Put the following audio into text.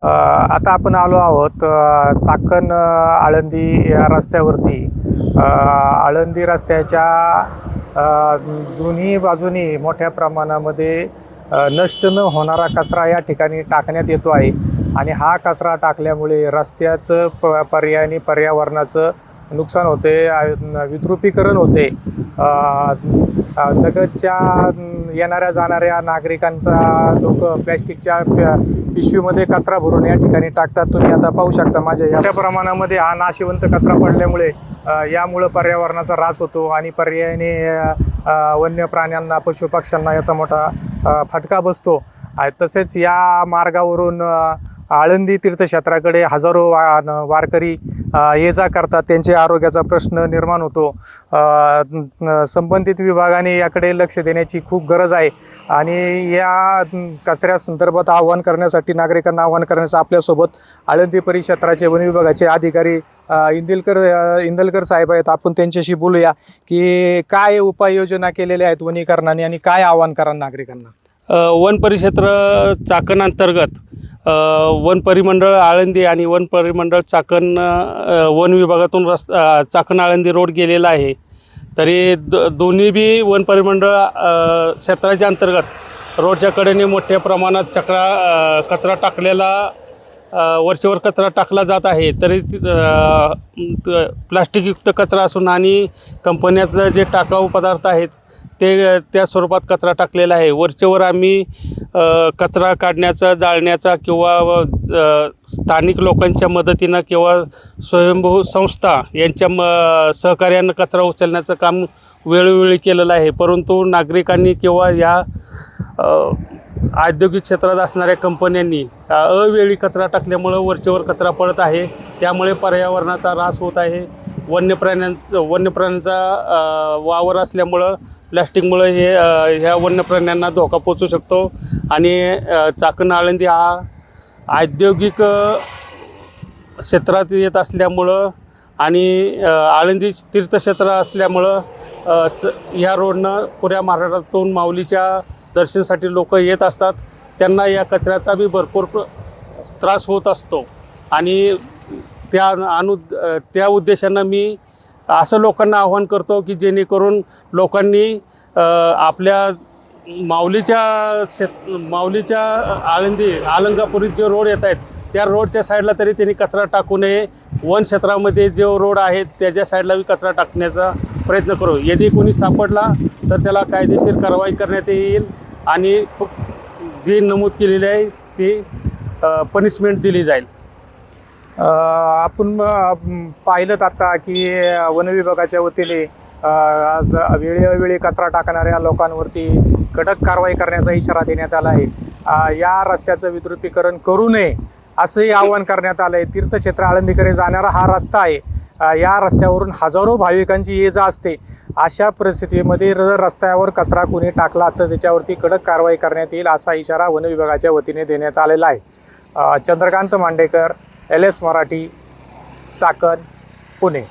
आता आपण आलो आहोत चाकण आळंदी या रस्त्यावरती. आळंदी रस्त्याच्या दोन्ही बाजूनी मोठ्या प्रमाणामध्ये नष्ट न होणारा कचरा या ठिकाणी टाकण्यात येतो आहे आणि हा कचरा टाकल्यामुळे रस्त्याचं पर्यायाने पर्यावरणाचं नुकसान होते, विद्रुपीकरण होते. लगतच्या येणाऱ्या जाणाऱ्या नागरिकांचा लोक प्लॅस्टिकच्या पिशवीमध्ये कचरा भरून या ठिकाणी टाकतात. तुम्ही आता पाहू शकता माझ्या मोठ्या प्रमाणामध्ये हा नाशिवंत कचरा पडल्यामुळे यामुळं पर्यावरणाचा ऱ्हास होतो आणि पर्यायाने वन्य प्राण्यांना, पशुपक्ष्यांना याचा मोठा फटका बसतो. तसेच या मार्गावरून आळंदी तीर्थक्षेत्राकडे हजारो वारकरी ये जा करतात. त्यांच्या आरोग्याचा प्रश्न निर्माण होतो. संबंधित विभागाने याकडे लक्ष देण्याची खूप गरज आहे आणि या कचऱ्यासंदर्भात आवाहन करण्यासाठी, नागरिकांना आवाहन करण्याचं आपल्यासोबत आळंदी परिक्षेत्राचे वन विभागाचे अधिकारी इंदलकर साहेब आहेत. आपण त्यांच्याशी बोलूया की काय उपाययोजना केलेल्या आहेत वनीकरणाने आणि काय आवाहन करा नागरिकांना. वन परिक्षेत्र चाकण अंतर्गत वन परिमंडळ आळंदी आणि वन परिमंडळ चाकण वन विभागातून चाकण आळंदी रोड गेलेला आहे. तरी दोन्ही बी वन परिमंडळ क्षेत्राच्या अंतर्गत रोडच्या कडेने मोठ्या प्रमाणात कचरा टाकलेला, वरचेवर कचरा टाकला जात आहे. तरी प्लास्टिकयुक्त कचरा असून आणि कंपन्यातलं जे टाकाऊ पदार्थ आहेत ते त्या स्वरूपात कचरा टाकलेला आहे. वरचेवर आम्ही कचरा काढण्याचा, जाळण्याचा किंवा स्थानिक लोकांच्या मदतीनं किंवा स्वयंभू संस्था यांच्या सहकार्यानं कचरा उचलण्याचं काम वेळोवेळी केलेलं आहे. परंतु नागरिकांनी किंवा या औद्योगिक क्षेत्रात असणाऱ्या कंपन्यांनी अवेळी कचरा टाकल्यामुळं वरचेवर कचरा पडत आहे. त्यामुळे पर्यावरणाचा ऱ्हास होत आहे. वन्यप्राण्यांचा वावर असल्यामुळं प्लॅस्टिकमुळं ह्या वन्यप्राण्यांना धोका पोचू शकतो आणि चाकण आळंदी हा औद्योगिक क्षेत्रात येत असल्यामुळं आणि आळंदी तीर्थक्षेत्र असल्यामुळं ह्या रोडनं पुऱ्या महाराष्ट्रातून माऊलीच्या दर्शनासाठी लोक येत असतात. त्यांना या कचऱ्याचा बी भरपूर त्रास होत असतो आणि त्या उद्देशानं मी असं लोकांना आवाहन करतो की जेणेकरून लोकांनी आपल्या माऊलीच्या आळंदी अलंकापुरी जे रोड येत आहेत त्या रोडच्या साईडला तरी त्यांनी कचरा टाकू नये. वन क्षेत्रामध्ये जो रोड आहे त्याच्या साईडला बी कचरा टाकण्याचा प्रयत्न करू. यदि कोणी सापडला तर त्याला कायदेशीर कारवाई करण्यात येईल आणि जी नमूद केलेली आहे ती पनिशमेंट दिली जाईल. आपण पाहिलं आता की वन विभागाच्या वतीने आज वेळोवेळी कचरा टाकणाऱ्या लोकांवरती कडक कारवाई करण्याचा इशारा देण्यात आला आहे. या रस्त्याचं विद्रुपीकरण करू नये असंही आवाहन करण्यात आलं आहे. तीर्थक्षेत्र आळंदीकडे जाणारा हा रस्ता आहे. या रस्त्यावरून हजारो भाविकांची ये जा असते. अशा परिस्थितीमध्ये जर रस्त्यावर कचरा कोणी टाकला तर त्याच्यावरती कडक कारवाई करण्यात येईल असा इशारा वन विभागाच्या वतीने देण्यात आलेला आहे. चंद्रकांत मांडेकर, LS मराठी, चाकण, पुणे.